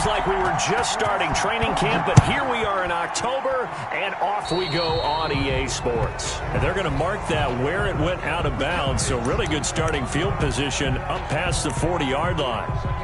Feels like we were just starting training camp, but here we are in October, and off we go on EA Sports. And they're going to mark that where it went out of bounds, so really good starting field position up past the 40-yard line.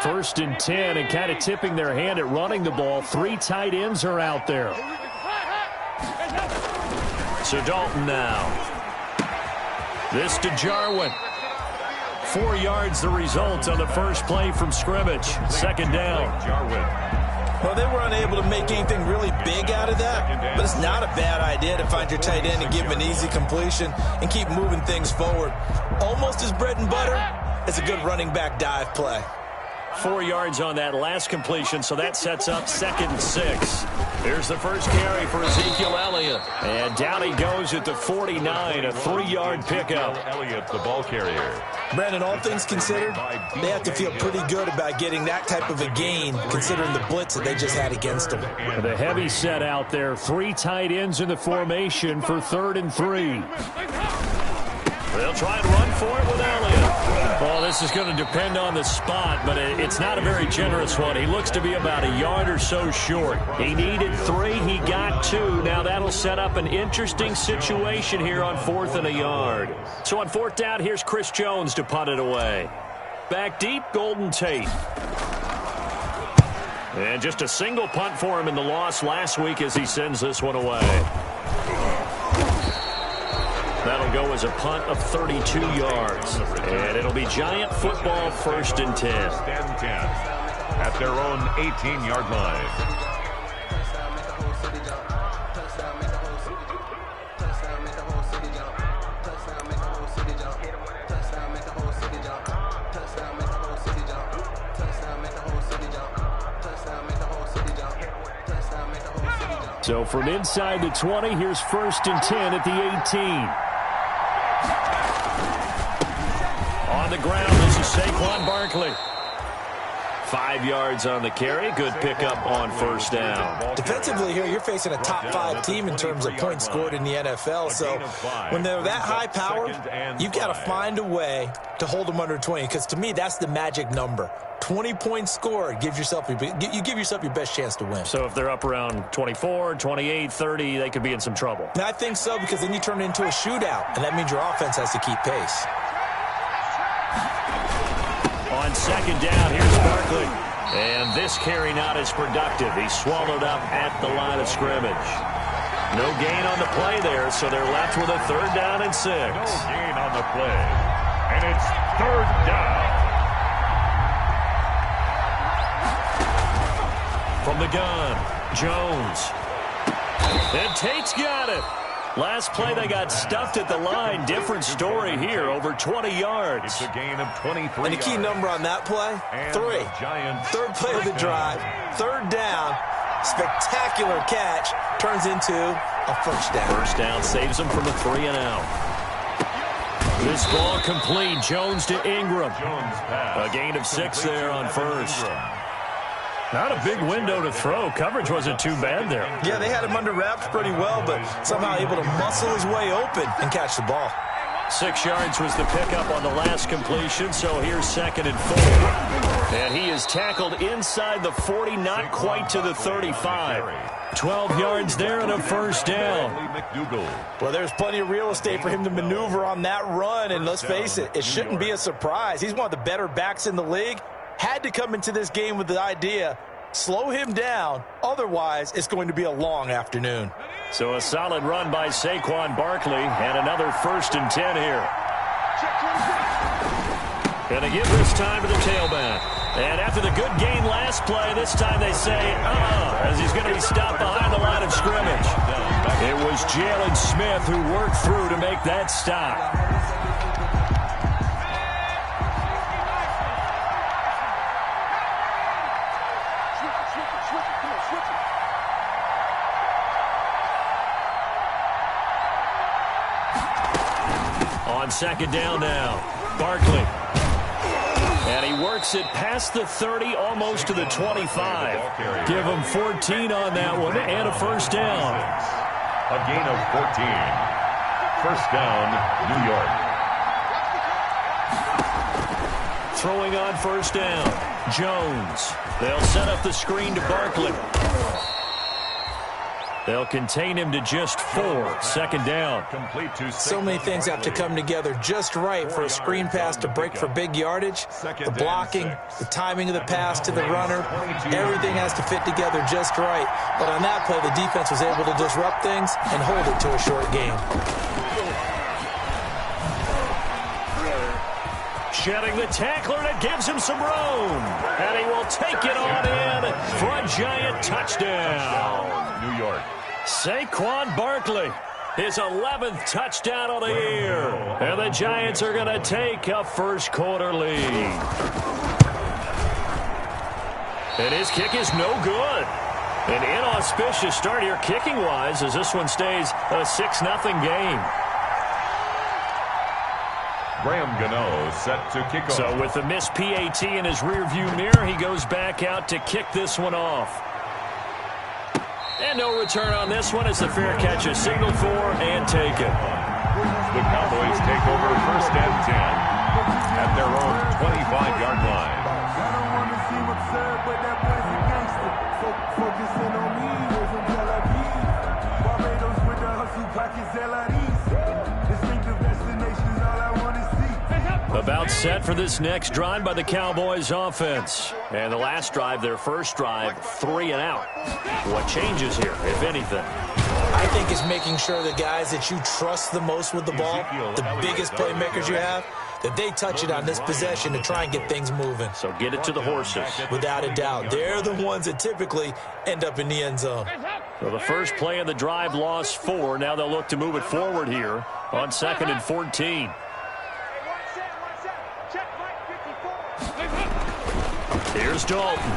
First and 10, and kind of tipping their hand at running the ball. 3 tight ends are out there. So Dalton now. This to Jarwin. 4 yards the result on the first play from scrimmage. Second down. Well, they were unable to make anything really big out of that, but it's not a bad idea to find your tight end and give him an easy completion and keep moving things forward. Almost as bread and butter as a good running back dive play. 4 yards on that last completion, so that sets up 2nd and 6. Here's the first carry for Ezekiel Elliott. And down he goes at the 49, a 3-yard pickup. Elliott, the ball carrier. Brandon, all things considered, they have to feel pretty good about getting that type of a gain, considering the blitz that they just had against them. The heavy set out there. 3 tight ends in the formation for 3rd and 3. They'll try and run for it with Elliott. Well, this is going to depend on the spot, but it's not a very generous one. He looks to be about a yard or so short. He needed 3. He got 2. Now that'll set up an interesting situation here on 4th and a yard. So on 4th down, here's Chris Jones to punt it away. Back deep, Golden Tate. And just a single punt for him in the loss last week as he sends this one away. That'll go as a punt of 32 yards. And it'll be Giant football 1st and 10. At their own 18-yard line. So from inside the 20, here's 1st and 10 at the 18. On the ground, this is Saquon Barkley. 5 yards on the carry. Good pickup on 1st down. Defensively here, you're facing a top 5 team in terms of points scored in the NFL. So when they're that high powered, you've got to find a way to hold them under 20. Because to me, that's the magic number. 20 points scored, you give yourself your best chance to win. So if they're up around 24, 28, 30, they could be in some trouble. And I think so, because then you turn it into a shootout, and that means your offense has to keep pace. On 2nd down, here's Barkley. And this carry not as productive. He's swallowed up at the line of scrimmage. No gain on the play there, so they're left with a 3rd down and 6. No gain on the play. And it's 3rd down. From the gun, Jones. And Tate's got it. Last play, they got stuffed at the line. Different story here, over 20 yards. It's a gain of 23. And the key number on that play, 3. 3rd play of the drive, 3rd down, spectacular catch, turns into a 1st down. 1st down saves them from a 3 and out. This ball complete. Jones to Ingram. A gain of 6 there on 1st. Not a big window to throw. Coverage wasn't too bad there. Yeah, they had him under wraps pretty well, but somehow able to muscle his way open and catch the ball. 6 yards was the pickup on the last completion, so here's 2nd and 4. And he is tackled inside the 40, not quite to the 35. 12 yards there and a 1st down. Well, there's plenty of real estate for him to maneuver on that run, and let's face it, it shouldn't be a surprise. He's one of the better backs in the league. Had to come into this game with the idea, slow him down, otherwise it's going to be a long afternoon. So a solid run by Saquon Barkley, and another 1st and 10 here. Gonna give this time to the tailback. And after the good gain last play, this time they say, as he's going to be stopped behind the line of scrimmage. It was Jalen Smith who worked through to make that stop. On second down now, Barkley. And he works it past the 30, almost to the 25. Give him 14 on that one and a first down. A gain of 14. First down, New York. Throwing on first down, Jones. They'll set up the screen to Barkley. They'll contain him to just 4. Second down. So many things have to come together just right for a screen pass to break for big yardage. The blocking, the timing of the pass to the runner, everything has to fit together just right. But on that play, the defense was able to disrupt things and hold it to a short game. Shedding the tackler, and it gives him some room. And he will take it on in for a giant touchdown. New York. Saquon Barkley, his 11th touchdown of the year. And the Giants are going to take a first-quarter lead. And his kick is no good. An inauspicious start here kicking-wise as this one stays a 6-0 game. Graham Gano set to kick off. So with the missed PAT in his rearview mirror, he goes back out to kick this one off. And no return on this one as the fair catch is signaled for and taken. The Cowboys take over first and 10 at their own 25-yard line. I don't want to see what's up, but that boy's a gangster. Focusing on me, we're from Tel Aviv. Barbados with the hustle pockets, LREs. Distinctive destinations, all I want to see. About set for this next drive by the Cowboys offense. And the last drive, their first drive, 3 and out. What changes here, if anything? I think it's making sure the guys that you trust the most with the ball, the biggest playmakers you have, that they touch it on this possession to try and get things moving. So get it to the horses. Without a doubt. They're the ones that typically end up in the end zone. So the first play of the drive lost 4. Now they'll look to move it forward here on 2nd and 14. Here's Dalton.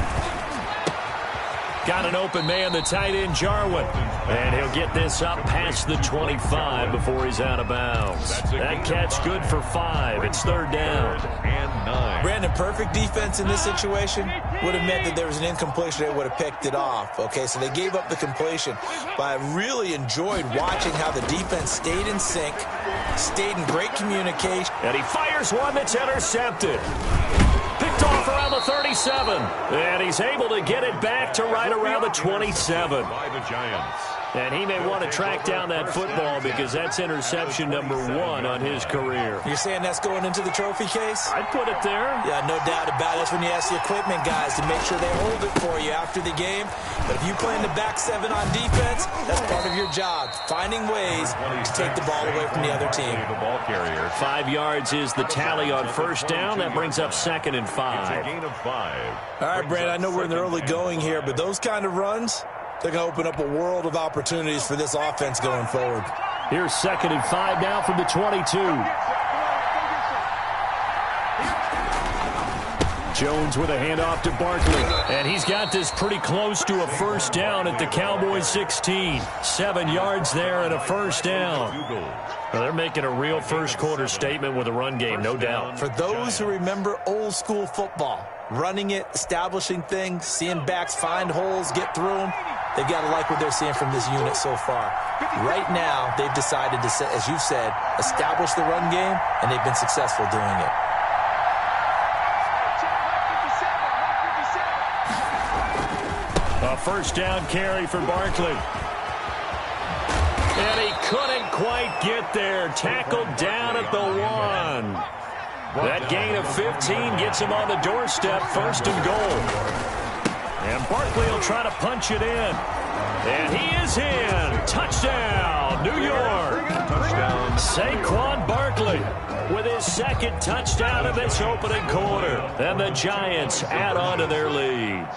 Got an open man, the tight end, Jarwin. And he'll get this up past the 25 before he's out of bounds. That catch good for 5. It's third down. And 9. Brandon, perfect defense in this situation would have meant that there was an incompletion. They would have picked it off. Okay, so they gave up the completion. But I really enjoyed watching how the defense stayed in sync, stayed in great communication. And he fires one that's intercepted. Picked off around the 37. And he's able to get it back to right around the 27. By the Giants. And he may want to track down that football because that's interception number 1 on his career. You're saying that's going into the trophy case? I'd put it there. Yeah, no doubt about it. That's when you ask the equipment guys to make sure they hold it for you after the game. But if you play in the back 7 on defense, that's part of your job, finding ways to take the ball away from the other team. The ball carrier. 5 yards is the tally on first down. That brings up 2nd and 5. It's a gain of 5. All right, Brandon, I know we're in the early going here, but those kind of runs, they're going to open up a world of opportunities for this offense going forward. Here's 2nd and 5 now from the 22. Jones with a handoff to Barkley. And he's got this pretty close to a first down at the Cowboys 16. 7 yards there and a first down. Well, they're making a real first-quarter statement with a run game, no doubt. For those who remember old-school football, running it, establishing things, seeing backs find holes, get through them, they've got to like what they're seeing from this unit so far. Right now, they've decided to, as you've said, establish the run game, and they've been successful doing it. A first down carry for Barkley. And he couldn't quite get there. Tackled down at the 1. That gain of 15 gets him on the doorstep, 1st and goal. And Barkley will try to punch it in. And he is in. Touchdown, New York. Touchdown. Saquon Barkley with his 2nd touchdown of this opening quarter. And the Giants add on to their lead.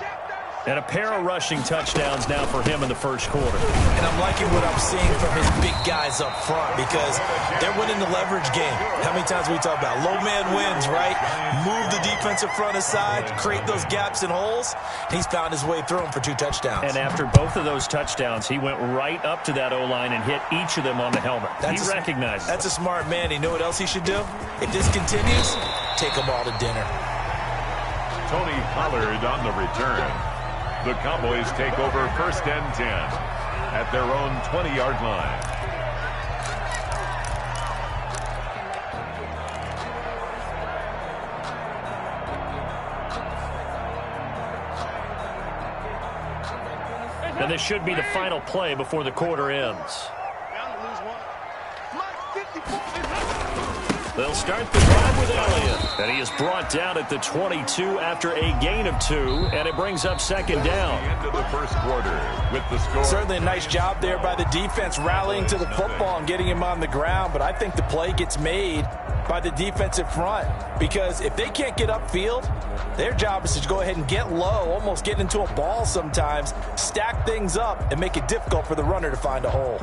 And a pair of rushing touchdowns now for him in the first quarter. And I'm liking what I'm seeing from his big guys up front because they're winning the leverage game. How many times we talk about low man wins, right? Move the defensive front aside, create those gaps and holes. He's found his way through them for 2 touchdowns. And after both of those touchdowns, he went right up to that O-line and hit each of them on the helmet. He recognized it. That's a smart man. You know what else he should do? If this continues, take them all to dinner. Tony Pollard on the return. The Cowboys take over 1st and 10 at their own 20-yard line. And this should be the final play before the quarter ends. They'll start the drive with Elliott. And he is brought down at the 22 after a gain of 2, and it brings up 2nd down. End of the first quarter with the score. Certainly a nice job there by the defense rallying to the football and getting him on the ground, but I think the play gets made by the defensive front because if they can't get upfield, their job is to go ahead and get low, almost get into a ball sometimes, stack things up, and make it difficult for the runner to find a hole.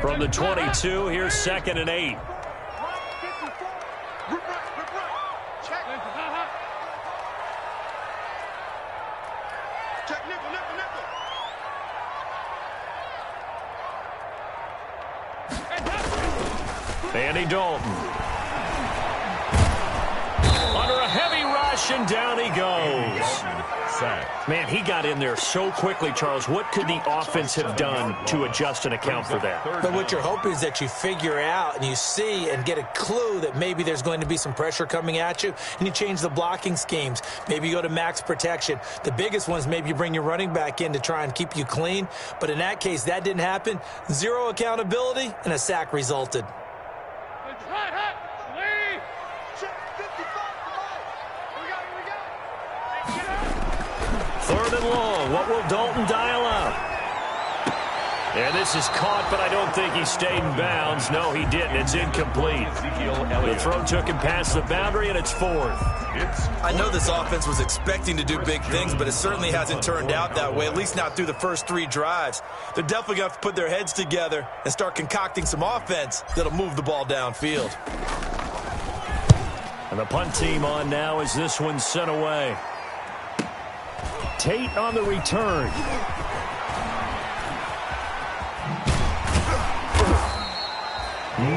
From the 22, here's 2nd and 8. Andy Dalton. Under a heavy rush, and down he goes. Sacked. Man, he got in there so quickly, Charles. What could the offense have done to adjust and account for that? But what you're hoping is that you figure out and you see and get a clue that maybe there's going to be some pressure coming at you, and you change the blocking schemes. Maybe you go to max protection. The biggest one is maybe you bring your running back in to try and keep you clean. But in that case, that didn't happen. 0 accountability, and a sack resulted. Third and long. What will Dalton dial up? And this is caught, but I don't think he stayed in bounds. No, he didn't. It's incomplete. The throw took him past the boundary, and it's 4th. I know this offense was expecting to do big things, but it certainly hasn't turned out that way, at least not through the first 3 drives. They're definitely going to have to put their heads together and start concocting some offense that'll move the ball downfield. And the punt team on now as this one's sent away. Tate on the return.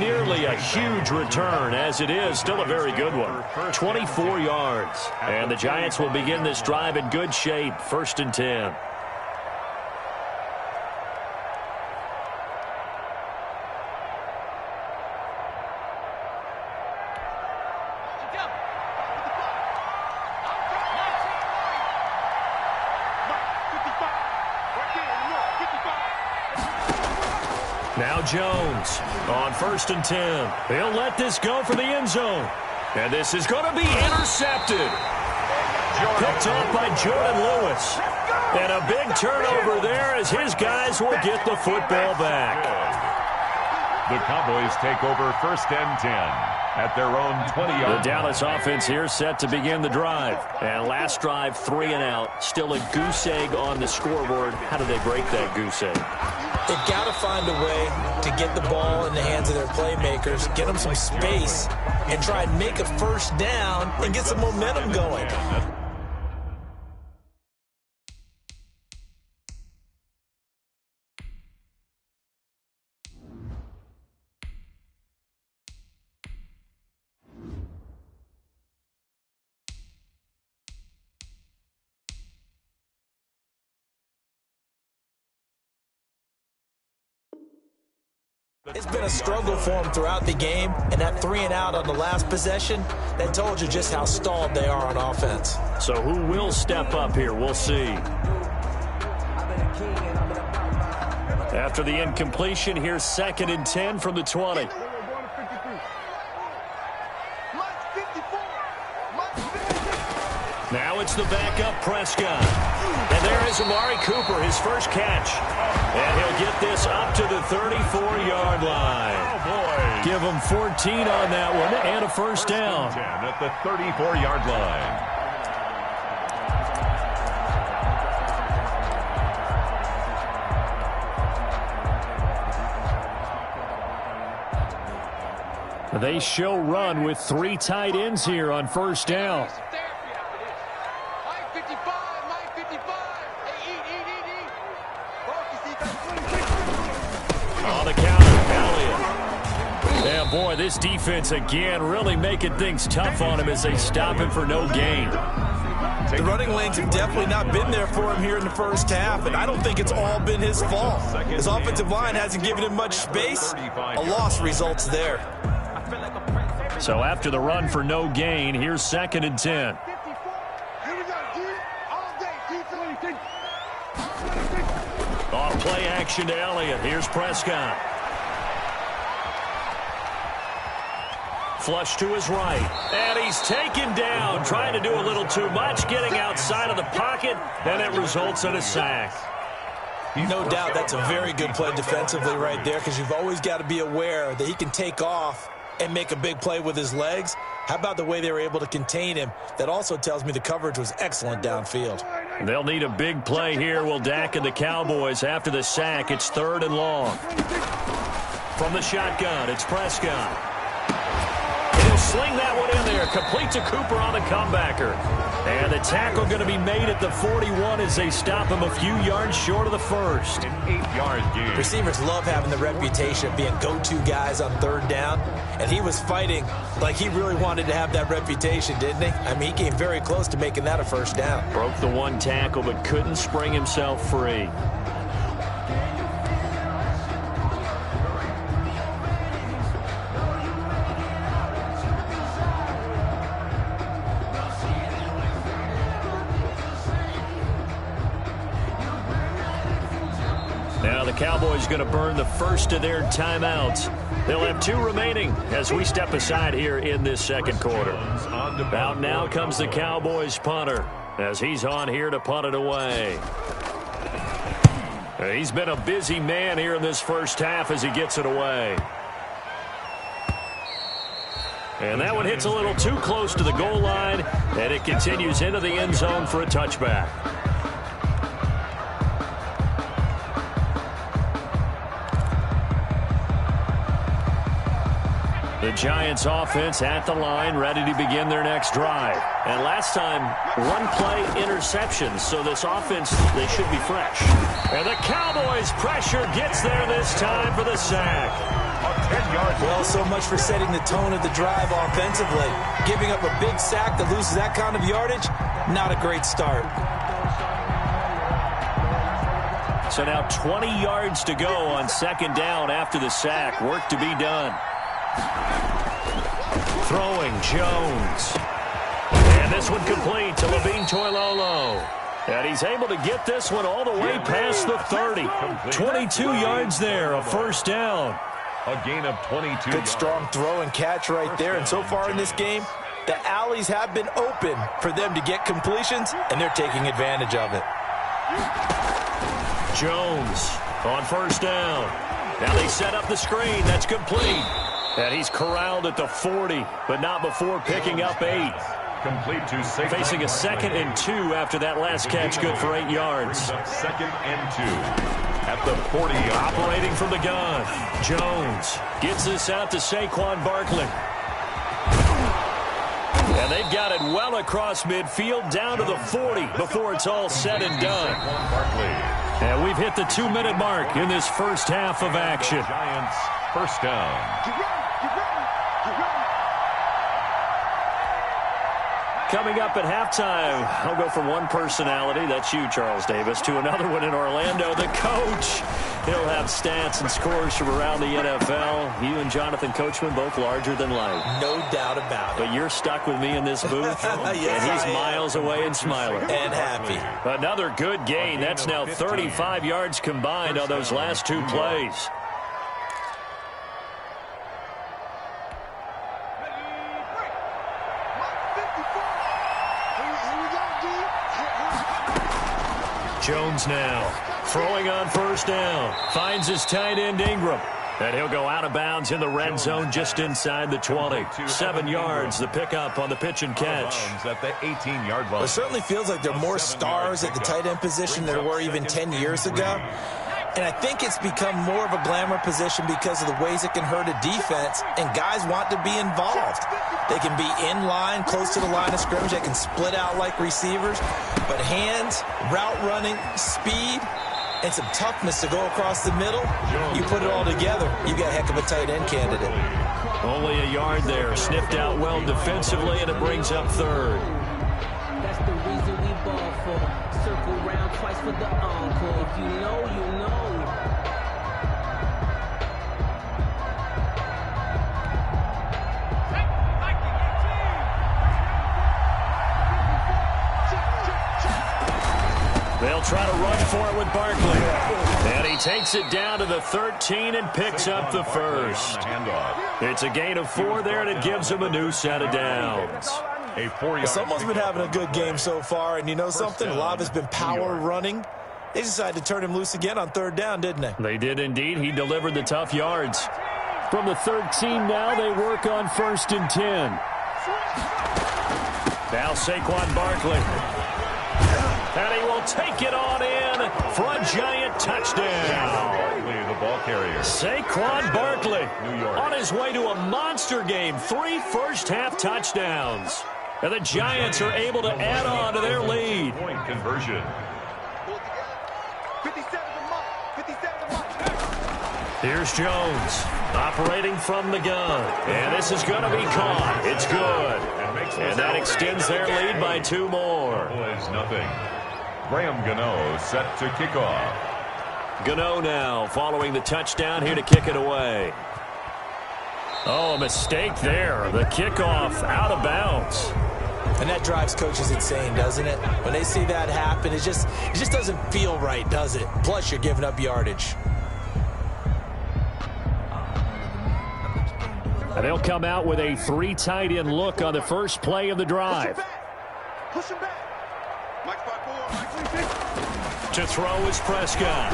Nearly a huge return, as it is. Still a very good one. 24 yards. And the Giants will begin this drive in good shape. 1st and 10. Now Jones on 1st and 10. He'll let this go for the end zone. And this is going to be intercepted. Picked off by Jordan Lewis. And a big turnover there as his guys will get the football back. The Cowboys take over 1st and 10 at their own 20-yard. The Dallas offense here set to begin the drive. And last drive, 3 and out. Still a goose egg on the scoreboard. How do they break that goose egg? They've got to find a way to get the ball in the hands of their playmakers, get them some space, and try and make a first down and get some momentum going. It's been a struggle for them throughout the game, and that 3 and out on the last possession, that told you just how stalled they are on offense. So who will step up here? We'll see. After the incompletion, here's 2nd and 10 from the 20. It's the backup Prescott. And there is Amari Cooper, his first catch. And he'll get this up to the 34-yard line. Oh, boy. Give him 14 on that one and a first down. 10 at the 34-yard line. They show run with 3 tight ends here on first down. On the counter, Elliott. Yeah, boy, this defense again really making things tough on him as they stop him for no gain. The running lanes have definitely not been there for him here in the first half, and I don't think it's all been his fault. His offensive line hasn't given him much space. A loss results there. So after the run for no gain, here's 2nd and 10. Off play action to Elliott. Here's Prescott. Flush to his right. And he's taken down, trying to do a little too much, getting outside of the pocket, and it results in a sack. No doubt that's a very good play defensively right there, because you've always got to be aware that he can take off and make a big play with his legs. How about the way they were able to contain him? That also tells me the coverage was excellent downfield. They'll need a big play here. Will Dak and the Cowboys after the sack. It's 3rd and long. From the shotgun, it's Prescott. He'll sling that one in there. Complete to Cooper on the comebacker. And the tackle going to be made at the 41 as they stop him a few yards short of the first. An 8-yard gain. Receivers love having the reputation of being go-to guys on 3rd down. And he was fighting like he really wanted to have that reputation, didn't he? I mean, he came very close to making that a first down. Broke the one tackle but couldn't spring himself free. Now the Cowboys going to burn the first of their timeouts. They'll have 2 remaining as we step aside here in this second quarter. Out now comes the Cowboys punter as he's on here to punt it away. He's been a busy man here in this first half as he gets it away. And that one hits a little too close to the goal line, and it continues into the end zone for a touchback. The Giants offense at the line, ready to begin their next drive. And last time, 1-play interceptions, so this offense, they should be fresh. And the Cowboys' pressure gets there this time for the sack. 10 yards. Well, so much for setting the tone of the drive offensively. Giving up a big sack that loses that kind of yardage, not a great start. So now 20 yards to go on 2nd down after the sack. Work to be done. Throwing Jones. And this one complete to Levine Toilolo. And he's able to get this one all the way past the 30. 22 yards there, a first down. A gain of 22. Good strong throw and catch right there. And so far in this game, the alleys have been open for them to get completions, and they're taking advantage of it. Jones on first down. Now they set up the screen. That's complete. And he's corralled at the 40, but not before picking up 8. Complete to Saquon. Facing a 2nd and 2 after that last catch, good for 8 yards. 2nd and 2 at the 40. Operating from the gun, Jones gets this out to Saquon Barkley. And they've got it well across midfield, down to the 40 before it's all said and done. And we've hit the 2-minute mark in this first half of action. Giants first down. Coming up at halftime, I'll go from one personality, that's you, Charles Davis, to another one in Orlando, the coach. He'll have stats and scores from around the NFL. You and Jonathan Coachman, both larger than life. No doubt about it. But you're stuck with me in this booth, Yes, and he's I am. miles away and smiling. And happy. Another good gain. That's now 35 yards combined on those last 2 plays. Here we go, D. Jones now throwing on first down. Finds his tight end Ingram. And he'll go out of bounds in the red zone just inside the 20. 7 yards, the pickup on the pitch and catch. At the 18-yard line. Well, it certainly feels like there are more stars at the tight end position than there were even 10 years ago. And I think it's become more of a glamour position because of the ways it can hurt a defense, and guys want to be involved. They can be in line, close to the line of scrimmage. They can split out like receivers. But hands, route running, speed, and some toughness to go across the middle, you put it all together, you got a heck of a tight end candidate. Only a yard there, sniffed out well defensively, and it brings up third. That's the reason we ball for. Circle round twice for the encore. If you know, you know. They'll try to run for it with Barkley. And he takes it down to the 13 and picks up the first. It's a gain of 4 there, and it gives him a new set of downs. Someone's been having a good game so far, and you know something? A lot of it's been power running. They decided to turn him loose again on third down, didn't they? They did indeed. He delivered the tough yards. From the 13 now, they work on 1st and 10. Now Saquon Barkley. And he will take it on in for a giant touchdown. The ball carrier. Saquon Barkley on his way to a monster game. 3 first-half touchdowns. And the Giants are able to add on to their lead. Point conversion. Here's Jones operating from the gun. And this is going to be caught. It's good. And that extends their lead by 2 more. Boys, nothing. Graham Gano set to kick off. Gano now following the touchdown here to kick it away. Oh, a mistake there. The kickoff out of bounds. And that drives coaches insane, doesn't it? When they see that happen, it just doesn't feel right, does it? Plus, you're giving up yardage. And they'll come out with a 3 tight end look on the first play of the drive. Push him back. To throw is Prescott.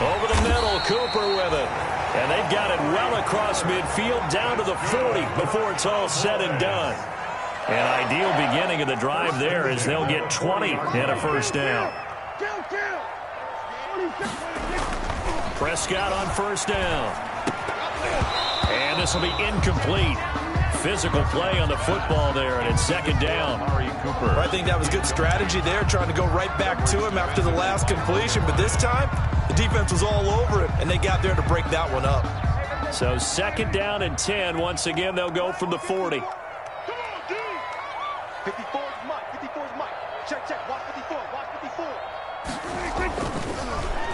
Over the middle, Cooper with it. And they've got it well across midfield down to the 40 before it's all said and done. An ideal beginning of the drive there as they'll get 20 and a first down. Prescott on first down. And this will be incomplete. Physical play on the football there, and it's 2nd down. Cooper. I think that was good strategy there, trying to go right back to him after the last completion. But this time, the defense was all over him, and they got there to break that one up. So 2nd down and 10. Once again, they'll go from the 40. 54 is Mike. 54 is Mike. Check. Watch 54. Watch 54.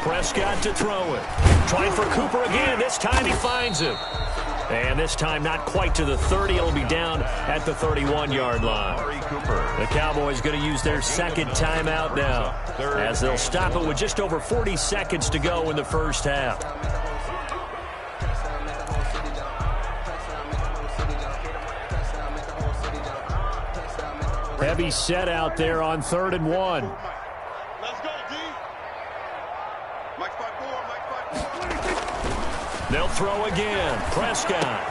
Prescott to throw it. Trying for Cooper again. This time he finds him. And this time not quite to the 30. It'll be down at the 31-yard line. The Cowboys going to use their 2nd timeout now as they'll stop it with just over 40 seconds to go in the first half. Heavy set out there on 3rd and 1. Let's go, D. Mike 5-4. They'll throw again. Prescott.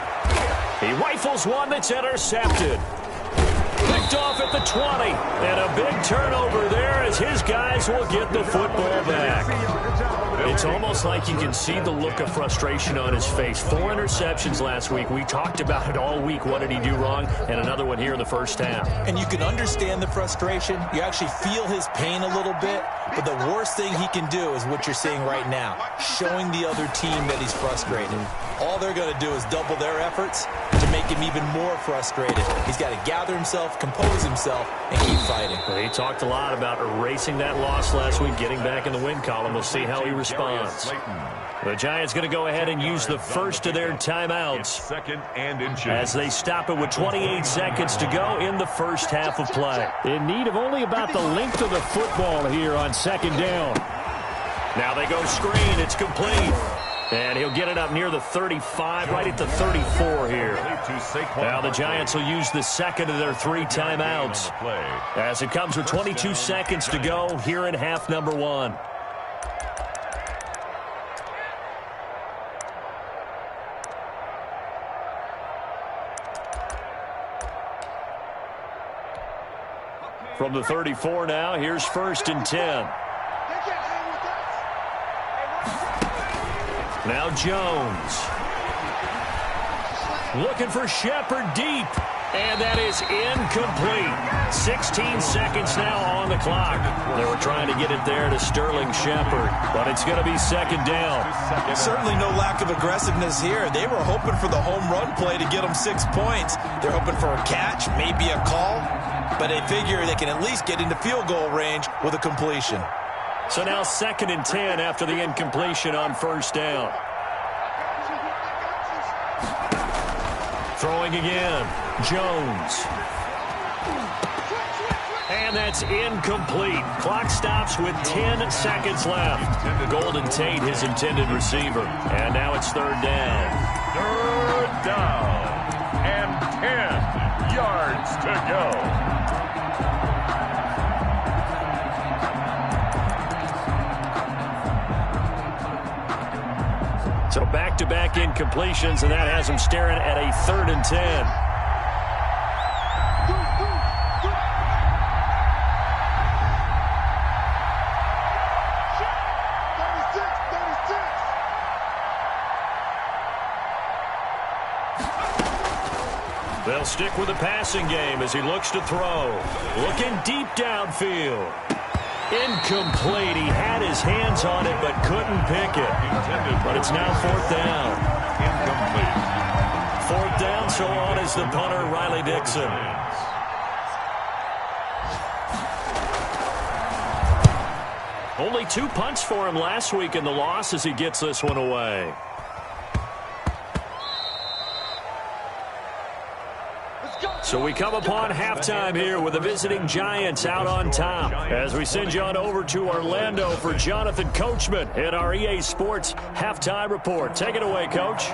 He rifles one that's intercepted. Picked off at the 20. And a big turnover there as his guys will get the football back. It's almost like you can see the look of frustration on his face. 4 interceptions last week. We talked about it all week. What did he do wrong? And another one here in the first half. And you can understand the frustration. You actually feel his pain a little bit. But the worst thing he can do is what you're seeing right now, showing the other team that he's frustrated. All they're going to do is double their efforts to make him even more frustrated. He's got to gather himself, compose himself, and keep fighting. He talked a lot about erasing that loss last week, getting back in the win column. We'll see how he responds. The Giants going to go ahead and use the first of their timeouts 2nd and inches. as they stop it with 28 seconds to go in the first half of play. In need of only about the length of the football here on 2nd down. Now they go screen. It's complete. And he'll get it up near the 35, right at the 34 here. Now the Giants will use the second of their 3 timeouts as it comes with 22 seconds to go here in half number 1. From the 34 now, here's 1st and 10. Now Jones. Looking for Shepard deep. And that is incomplete. 16 seconds now on the clock. They were trying to get it there to Sterling Shepard, but it's going to be 2nd down. Certainly no lack of aggressiveness here. They were hoping for the home run play to get them 6 points. They're hoping for a catch, maybe a call, but they figure they can at least get into field goal range with a completion. So now 2nd and 10 after the incompletion on 1st down. Throwing again. Jones. And that's incomplete. Clock stops with 10 seconds left. Golden Tate, his intended receiver. And now it's 3rd down. 3rd down. And 10 yards to go. So back-to-back incompletions, and that has them staring at a 3rd and 10. They'll stick with the passing game as he looks to throw. Looking deep downfield. Incomplete. He had his hands on it but couldn't pick it. But it's now 4th down. Incomplete. 4th down, so on is the punter, Riley Dixon. Only 2 punts for him last week in the loss as he gets this one away. So we come upon halftime here with the visiting Giants out on top as we send you on over to Orlando for Jonathan Coachman in our EA Sports Halftime Report. Take it away, Coach.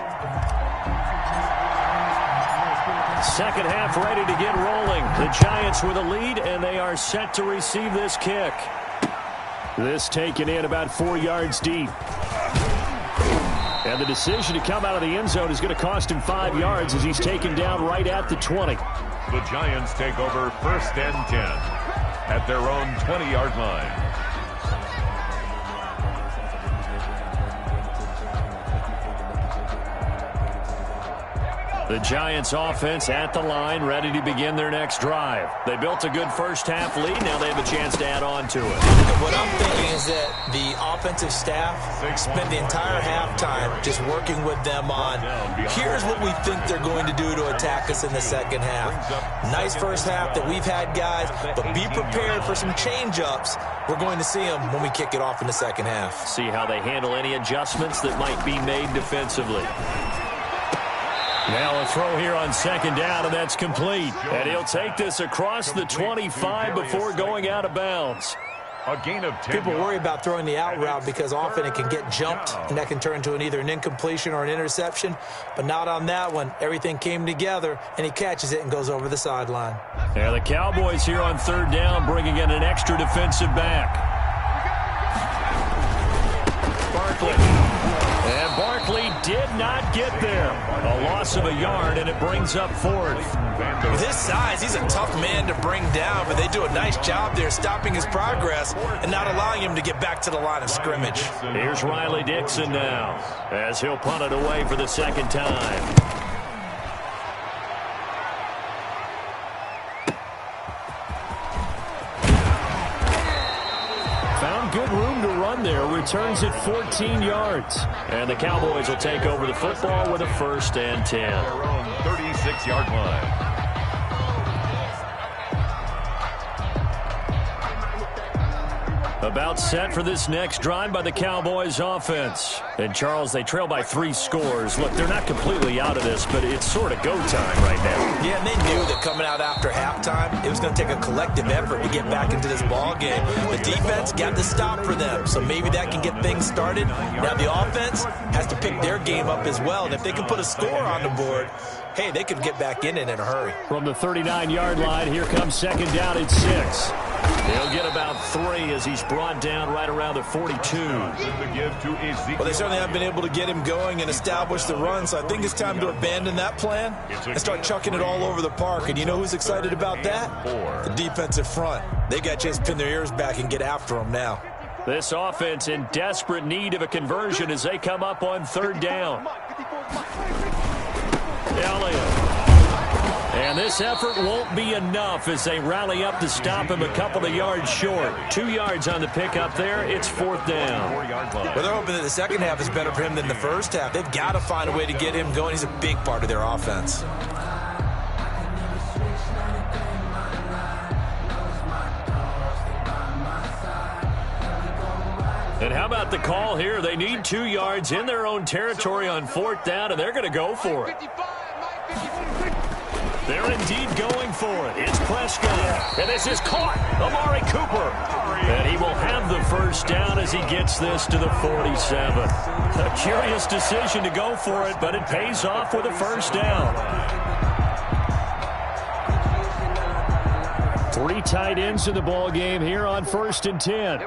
Second half ready to get rolling. The Giants with a lead, and they are set to receive this kick. This taken in about 4 yards deep. And the decision to come out of the end zone is going to cost him 5 yards as he's taken down right at the 20. The Giants take over 1st and 10 at their own 20-yard line. The Giants offense at the line, ready to begin their next drive. They built a good first half lead. Now they have a chance to add on to it. What I'm thinking is that the offensive staff spent the entire halftime just working with them on, here's what we think they're going to do to attack us in the second half. Nice first half that we've had, guys, but be prepared for some change-ups. We're going to see them when we kick it off in the second half. See how they handle any adjustments that might be made defensively. Now a throw here on 2nd down, and that's complete. And he'll take this across the 25 before going out of bounds. A gain of 10. People worry about throwing the out route because often it can get jumped, and that can turn into either an incompletion or an interception. But not on that one. Everything came together, and he catches it and goes over the sideline. Yeah, the Cowboys here on 3rd down, bringing in an extra defensive back. Barkley. And Barkley did not get there. A loss of a yard, and it brings up 4th. With his size, he's a tough man to bring down, but they do a nice job there stopping his progress and not allowing him to get back to the line of scrimmage. Here's Riley Dixon now as he'll punt it away for the 2nd time. Good room to run there. Returns at 14 yards. And the Cowboys will take over the football with a 1st and 10. Their own 36-yard line. About set for this next drive by the Cowboys offense. And, Charles, they trail by 3 scores. Look, they're not completely out of this, but it's sort of go time right now. Yeah, and they knew that coming out after halftime, it was going to take a collective effort to get back into this ball game. The defense got the stop for them, so maybe that can get things started. Now the offense has to pick their game up as well, and if they can put a score on the board, hey, they could get back in it in a hurry. From the 39-yard line, here comes second down at 6. He'll get about 3 as he's brought down right around the 42. Well, they certainly have been able to get him going and establish the run, so I think it's time to abandon that plan and start chucking it all over the park. And you know who's excited about that? The defensive front. They got a chance to pin their ears back and get after him now. This offense in desperate need of a conversion as they come up on third down. Elliott. And this effort won't be enough as they rally up to stop him a couple of yards short. 2 yards on the pickup there. It's fourth down. Well, they're hoping that the second half is better for him than the first half. They've got to find a way to get him going. He's a big part of their offense. And how about the call here? They need 2 yards in their own territory on fourth down, and they're going to go for it. They're indeed going for it. It's Prescott. And this is caught. Amari Cooper. And he will have the first down as he gets this to the 47. A curious decision to go for it, but it pays off with a first down. 3 tight ends in the ball game here on 1st and 10.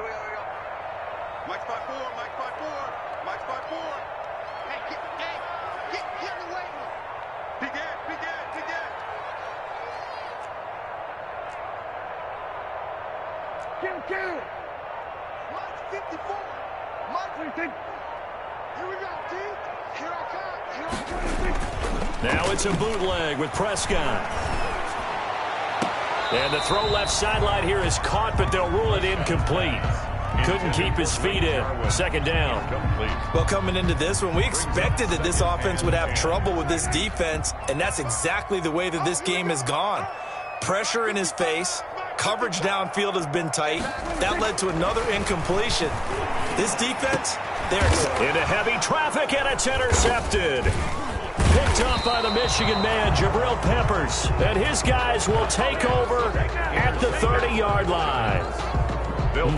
Now it's a bootleg with Prescott. And the throw left sideline here is caught, but they'll rule it incomplete. Couldn't keep his feet in. Second down. Well, coming into this one, we expected that this offense would have trouble with this defense, and that's exactly the way that this game has gone. Pressure in his face. Coverage downfield has been tight. That led to another incompletion. This defense, they're into heavy traffic, and it's intercepted. Picked up by the Michigan man, Jabril Peppers. And his guys will take over at the 30-yard line.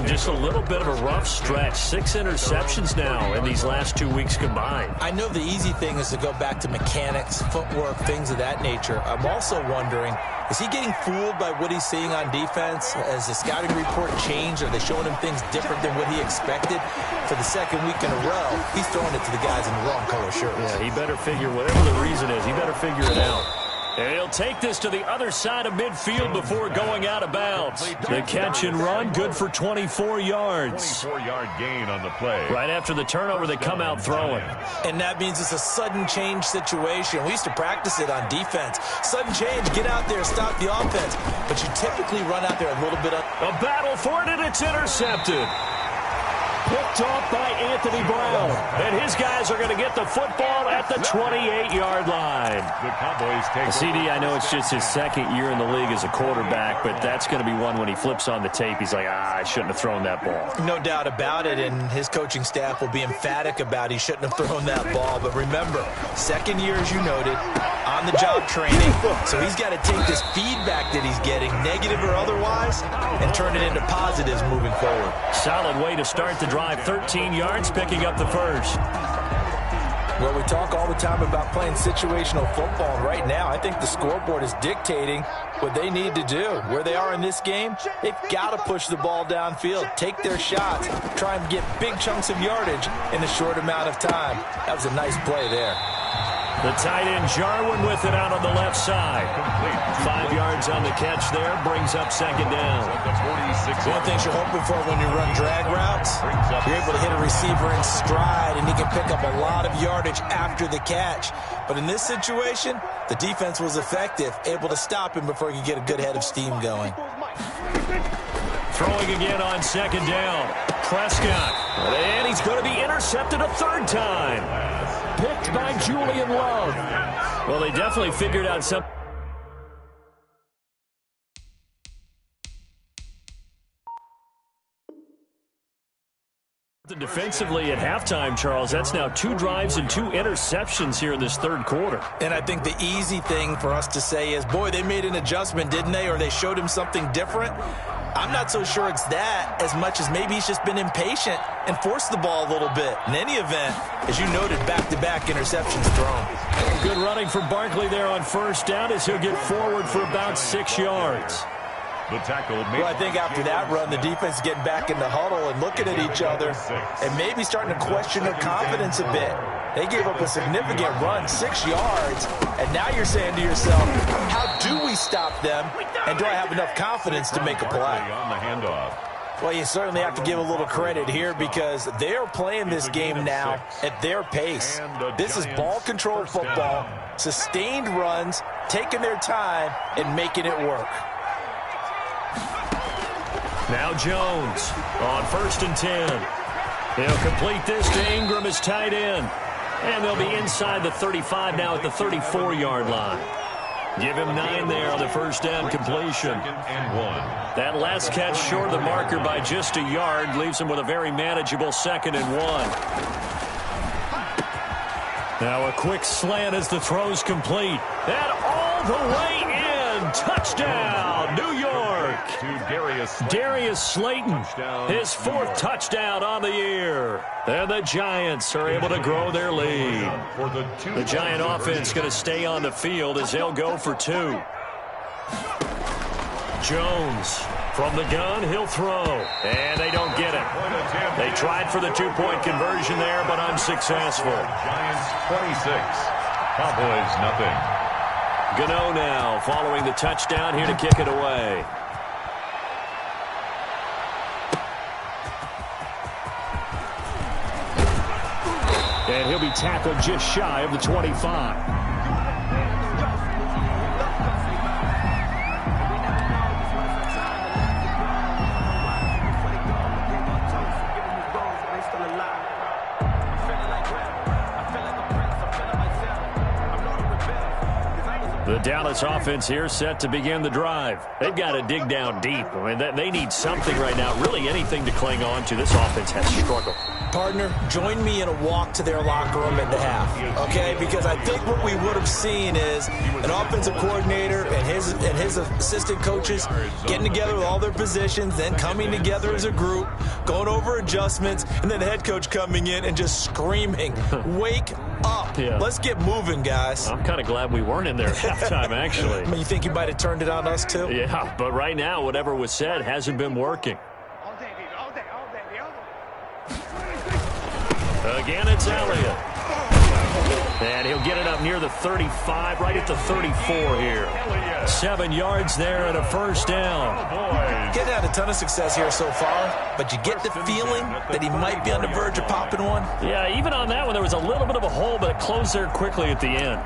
Just a little bit of a rough stretch. 6 interceptions now in these last 2 weeks combined. I know the easy thing is to go back to mechanics, footwork, things of that nature. I'm also wondering, is he getting fooled by what he's seeing on defense? Has the scouting report changed? Are they showing him things different than what he expected? For the second week in a row, he's throwing it to the guys in the wrong color shirts. Yeah, he better figure, whatever the reason is, he better figure it out. And he'll take this to the other side of midfield before going out of bounds. The catch and run, good for 24 yards. 24-yard gain on the play. Right after the turnover, they come out throwing. And that means it's a sudden change situation. We used to practice it on defense. Sudden change, get out there, stop the offense. But you typically run out there a little bit. A battle for it, and it's intercepted. Picked off by Anthony Brown. And his guys are going to get the football at the 28-yard line. The Cowboys take CD, I know it's just his second year in the league as a quarterback, but that's going to be one when he flips on the tape, he's like, I shouldn't have thrown that ball. No doubt about it, and his coaching staff will be emphatic about he shouldn't have thrown that ball. But remember, second year, as you noted, on-the-job training. So he's got to take this feedback that he's getting, negative or otherwise, and turn it into positives moving forward. Solid way to start the drive. 13 yards, picking up the first. Well, we talk all the time about playing situational football, and right now I think the scoreboard is dictating what they need to do. Where they are in this game, they've got to push the ball downfield, take their shots, try and get big chunks of yardage in a short amount of time. That was a nice play there. The tight end Jarwin with it out on the left side. 5 yards on the catch there, brings up second down. One thing you're hoping for when you run drag routes, you're able to hit a receiver in stride, and he can pick up a lot of yardage after the catch. But in this situation, the defense was effective, able to stop him before he could get a good head of steam going. Throwing again on second down. Prescott. And he's going to be intercepted a third time. Picked by Julian Love. Well, they definitely figured out something. Defensively at halftime, Charles, that's now 2 drives and 2 interceptions here in this third quarter. And I think the easy thing for us to say is, boy, they made an adjustment, didn't they? Or they showed him something different. I'm not so sure it's that as much as maybe he's just been impatient and forced the ball a little bit. In any event, as you noted, back-to-back interceptions thrown. Good running from Barkley there on first down as he'll get forward for about 6 yards. The tackle well, I think after that run, the defense is getting back in the huddle and looking at each other and maybe starting to question their confidence a bit. They gave up a significant run, 6 yards, and now you're saying to yourself, how do we stop them, and do I have enough confidence to make a play? on the handoff. Well, you certainly have to give a little credit here because they are playing this game now at their pace. This is ball control football, sustained runs, taking their time, and making it work. Now Jones on 1st and 10. He'll complete this to Ingram as tight end. And they'll be inside the 35 now at the 34-yard line. Give him 9 there on the first down completion. That last catch short of the marker by just a yard leaves him with a very manageable 2nd and 1. Now a quick slant as the throw's complete. And all the way in. Touchdown, New York. To Darius Slayton, his 4th touchdown on the year. And the Giants are able to grow their lead. The Giant offense going to stay on the field as they'll go for 2. Jones from the gun, he'll throw. And they don't get it. They tried for the 2-point conversion there, but unsuccessful. Giants 26, Cowboys nothing. Gano now following the touchdown here to kick it away. And he'll be tackled just shy of the 25. The Dallas offense here set to begin the drive. They've got to dig down deep. I mean, they need something right now, really anything to cling on to. This offense has struggled. Partner, join me in a walk to their locker room at the half, okay? Because I think what we would have seen is an offensive coordinator and his assistant coaches getting together with all their positions, then coming together as a group, going over adjustments, and then the head coach coming in and just screaming, wake up. Yeah. Let's get moving, guys. I'm kind of glad we weren't in there at halftime, actually. I mean, you think you might have turned it on us, too? Yeah, but right now, whatever was said hasn't been working. Again, it's Elliott. And he'll get it up near the 35, right at the 34 here. 7 yards there and a first down. Getting had a ton of success here so far, but you get the feeling that he might be on the verge of popping one. Yeah, even on that one, there was a little bit of a hole, but it closed there quickly at the end.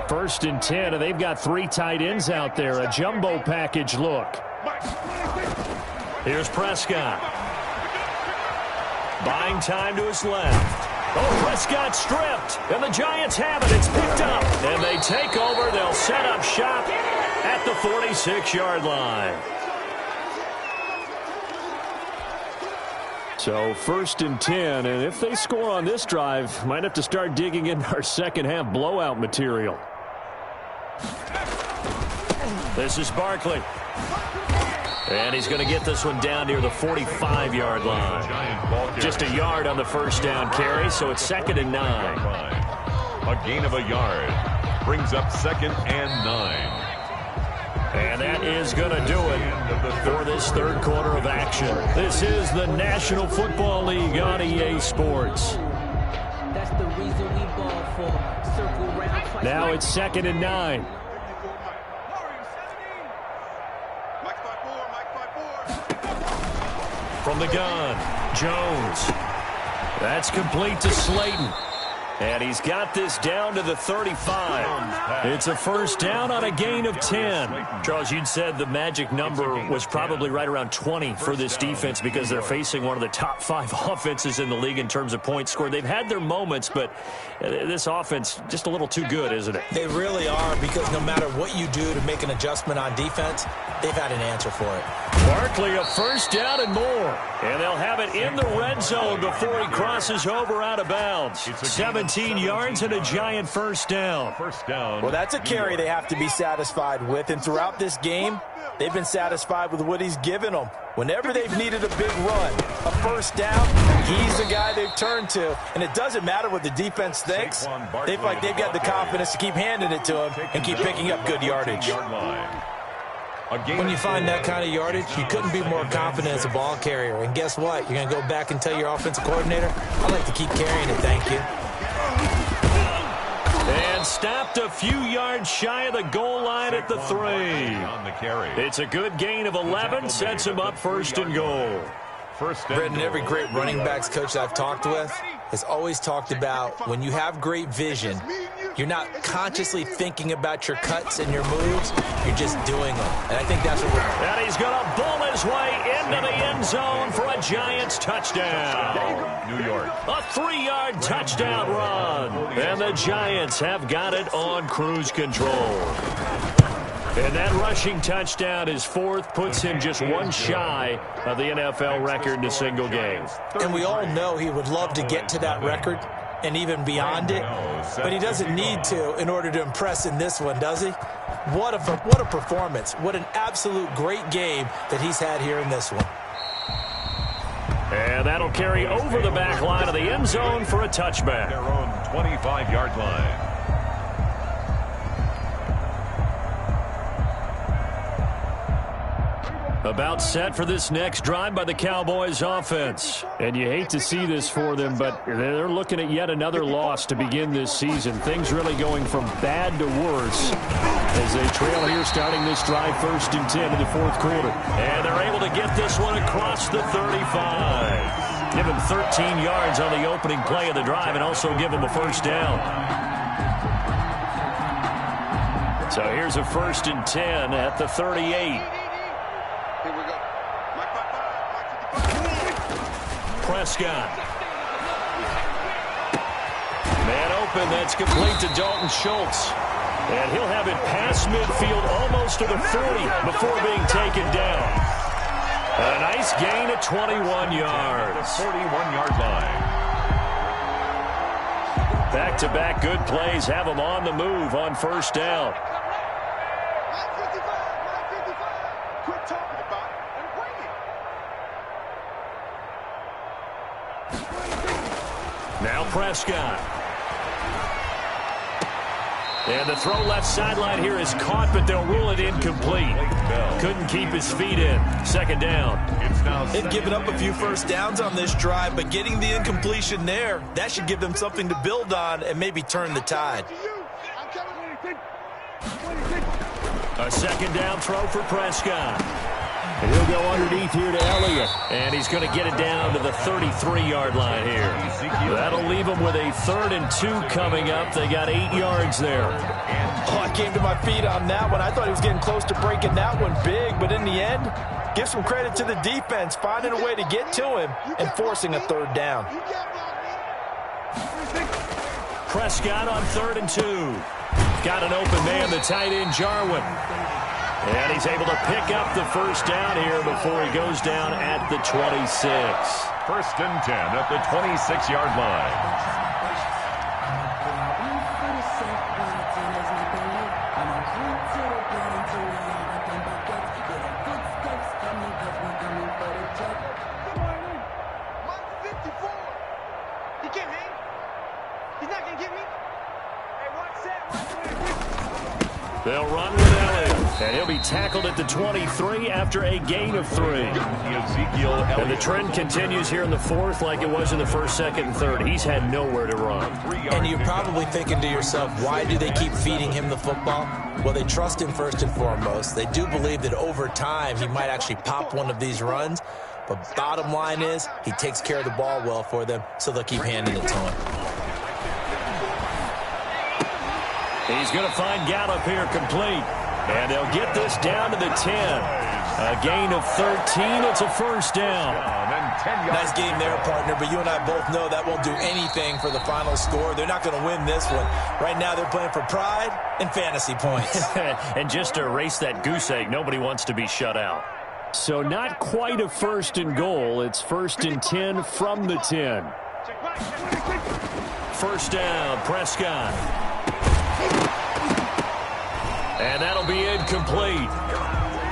First and 10, and they've got 3 tight ends out there. A jumbo package look. Here's Prescott. Buying time to his left. Oh, Prescott stripped, and the Giants have it. It's picked up, and they take over. They'll set up shop at the 46-yard line. So first and 10, and if they score on this drive, might have to start digging into our second-half blowout material. This is Barkley. And he's going to get this one down near the 45-yard line. Just a yard on the first down carry, so it's 2nd and 9. A gain of a yard brings up 2nd and 9. And that is going to do it for this third quarter of action. This is the National Football League on EA Sports. That's the reason we ball for. Circle round twice. Now it's 2nd and 9. From the gun, Jones. That's complete to Slayton. And he's got this down to the 35. It's a first down on a gain of 10. Charles, you'd said the magic number was probably right around 20 for this defense because they're facing one of the top 5 offenses in the league in terms of points scored. They've had their moments, but this offense just a little too good, isn't it? They really are, because no matter what you do to make an adjustment on defense, they've had an answer for it. Barkley, a first down and more. And they'll have it in the red zone before he crosses over out of bounds. 17 yards and a giant first down. Well, that's a carry they have to be satisfied with. And throughout this game, they've been satisfied with what he's given them. Whenever they've needed a big run, a first down, he's the guy they've turned to. And it doesn't matter what the defense thinks. They've got the confidence to keep handing it to him and keep picking up good yardage. When you find that kind of yardage, you couldn't be more confident as a ball carrier. And guess what? You're going to go back and tell your offensive coordinator, I'd like to keep carrying it, thank you. And stopped a few yards shy of the goal line at the 3. It's a good gain of 11, sets him up first and goal. Brendan, every great running backs coach I've talked with has always talked about when you have great vision, you're not consciously thinking about your cuts and your moves, you're just doing them. And I think that's what we're doing. And he's going to bull his way into the end zone for a Giants touchdown. New York. A 3-yard touchdown run. And the Giants have got it on cruise control. And that rushing touchdown, his 4th, puts him just one shy of the NFL record in a single game. And we all know he would love to get to that record and even beyond it, but he doesn't need to in order to impress in this one, does he? What a performance. What an absolute great game that he's had here in this one. And that'll carry over the back line of the end zone for a touchback. Their own 25-yard line. About set for this next drive by the Cowboys offense. And you hate to see this for them, but they're looking at yet another loss to begin this season. Things really going from bad to worse as they trail here starting this drive 1st and 10 in the 4th quarter. And they're able to get this one across the 35. Give him 13 yards on the opening play of the drive and also give him a first down. So here's a 1st and 10 at the 38. Prescott. Man open, that's complete to Dalton Schultz. And he'll have it past midfield almost to the 40 before being taken down. A nice gain of 21 yards. 41-yard line. Back-to-back good plays have him on the move on first down. Now Prescott. And the throw left sideline here is caught, but they'll rule it incomplete. Couldn't keep his feet in. 2nd down. They've given up a few first downs on this drive, but getting the incompletion there, that should give them something to build on and maybe turn the tide. A 2nd down throw for Prescott. And he'll go underneath here to Elliott. And he's going to get it down to the 33-yard line here. That'll leave him with a 3rd and 2 coming up. They got 8 yards there. Oh, I came to my feet on that one. I thought he was getting close to breaking that one big. But in the end, give some credit to the defense, finding a way to get to him and forcing a 3rd down. Prescott on 3rd and 2. Got an open man, the tight end, Jarwin. And he's able to pick up the first down here before he goes down at the 26. 1st and 10 at the 26-yard line. They'll run with Elliott. And he'll be tackled at the 23 after a gain of 3. And the trend continues here in the 4th like it was in the 1st, 2nd, and 3rd. He's had nowhere to run. And you're probably thinking to yourself, why do they keep feeding him the football? Well, they trust him first and foremost. They do believe that over time he might actually pop one of these runs. But bottom line is he takes care of the ball well for them, so they'll keep handing it to him. He's going to find Gallup here complete. And they'll get this down to the 10. A gain of 13. It's a first down. Nice game there, partner, but you and I both know that won't do anything for the final score. They're not going to win this one. Right now they're playing for pride and fantasy points. And just to erase that goose egg, nobody wants to be shut out. So not quite a first and goal. It's first and 10 from the 10. First down, Prescott. And that'll be incomplete.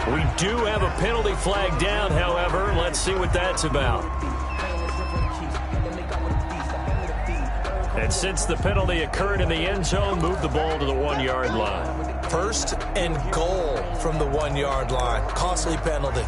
We do have a penalty flag down, however. Let's see what that's about. And since the penalty occurred in the end zone, move the ball to the 1-yard line. First and goal from the 1-yard line. Costly penalty.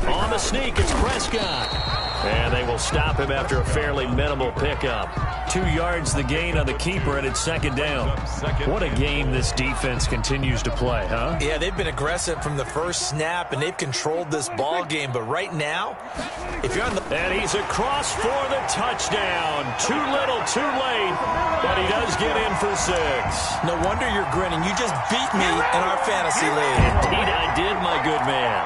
On the sneak, it's Prescott. And they will stop him after a fairly minimal pickup. 2 yards the gain on the keeper, and it's second down. What a game this defense continues to play, huh? Yeah, they've been aggressive from the first snap, and they've controlled this ball game. But right now, if you're on the... And he's across for the touchdown. Too little, too late, but he does get in for 6. No wonder you're grinning. You just beat me in our fantasy league. Indeed I did, my good man.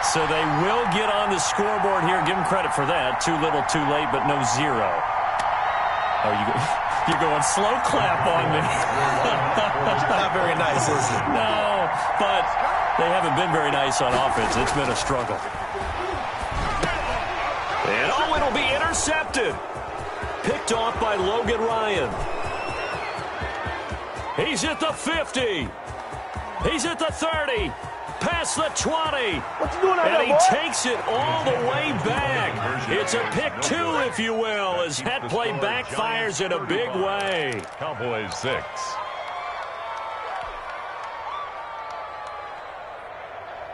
So they will get on the scoreboard here. Give them credit for that. Too little, too late, but no 0. Oh, you're going slow clap on me. Not very nice, is it? No, but they haven't been very nice on offense. It's been a struggle. And it'll be intercepted. Picked off by Logan Ryan. He's at the 50. He's at the 30. Past the 20. And he takes it all the way back. It's a pick 2, if you will, as that play backfires in a big way. Cowboys 6.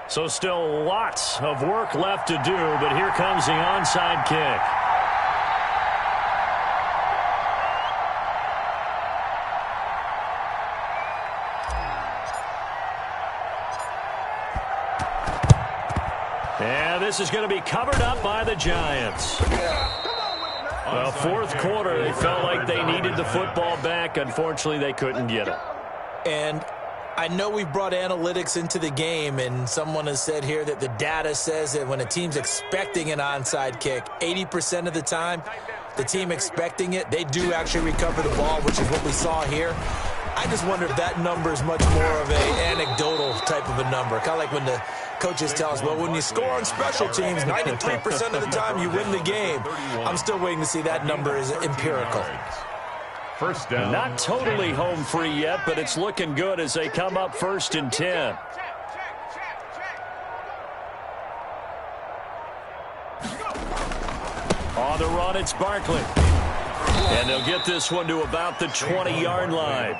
So still lots of work left to do, but here comes the onside kick. And this is going to be covered up by the Giants. Well, fourth quarter, they felt like they needed the football back. Unfortunately, they couldn't get it. And I know we've brought analytics into the game, and someone has said here that the data says that when a team's expecting an onside kick, 80% of the time, the team expecting it, they do actually recover the ball, which is what we saw here. I just wonder if that number is much more of an anecdotal type of a number. Kind of like when the coaches tell us, well, when you score on special teams, 93% of the time you win the game. I'm still waiting to see that number is empirical. First down. Not totally home free yet, but it's looking good as they come up first and 10. On the run, it's Barkley. And they'll get this one to about the 20-yard line.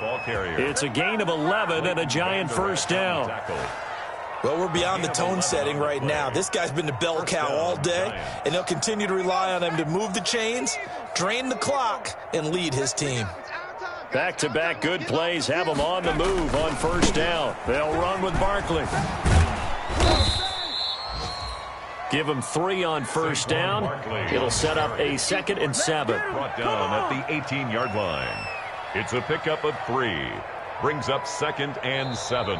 It's a gain of 11 and a Giant first down. Well, we're beyond the tone setting right now. This guy's been the bell cow all day, and they'll continue to rely on him to move the chains, drain the clock, and lead his team. Back-to-back good plays have them on the move on first down. They'll run with Barkley. Give him 3 on first down. It'll set up a 2nd and 7. Brought down at the 18-yard line. It's a pickup of 3. Brings up 2nd and 7.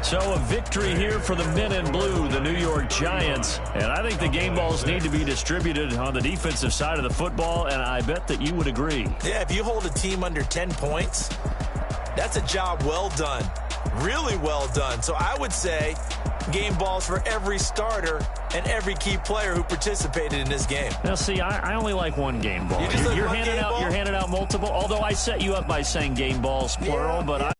So a victory here for the men in blue, the New York Giants. And I think the game balls need to be distributed on the defensive side of the football, and I bet that you would agree. Yeah, if you hold a team under 10 points, that's a job well done. Really well done. So I would say game balls for every starter and every key player who participated in this game. Now, see, I only like one game ball. You're handing out multiple, although I set you up by saying game balls, plural, but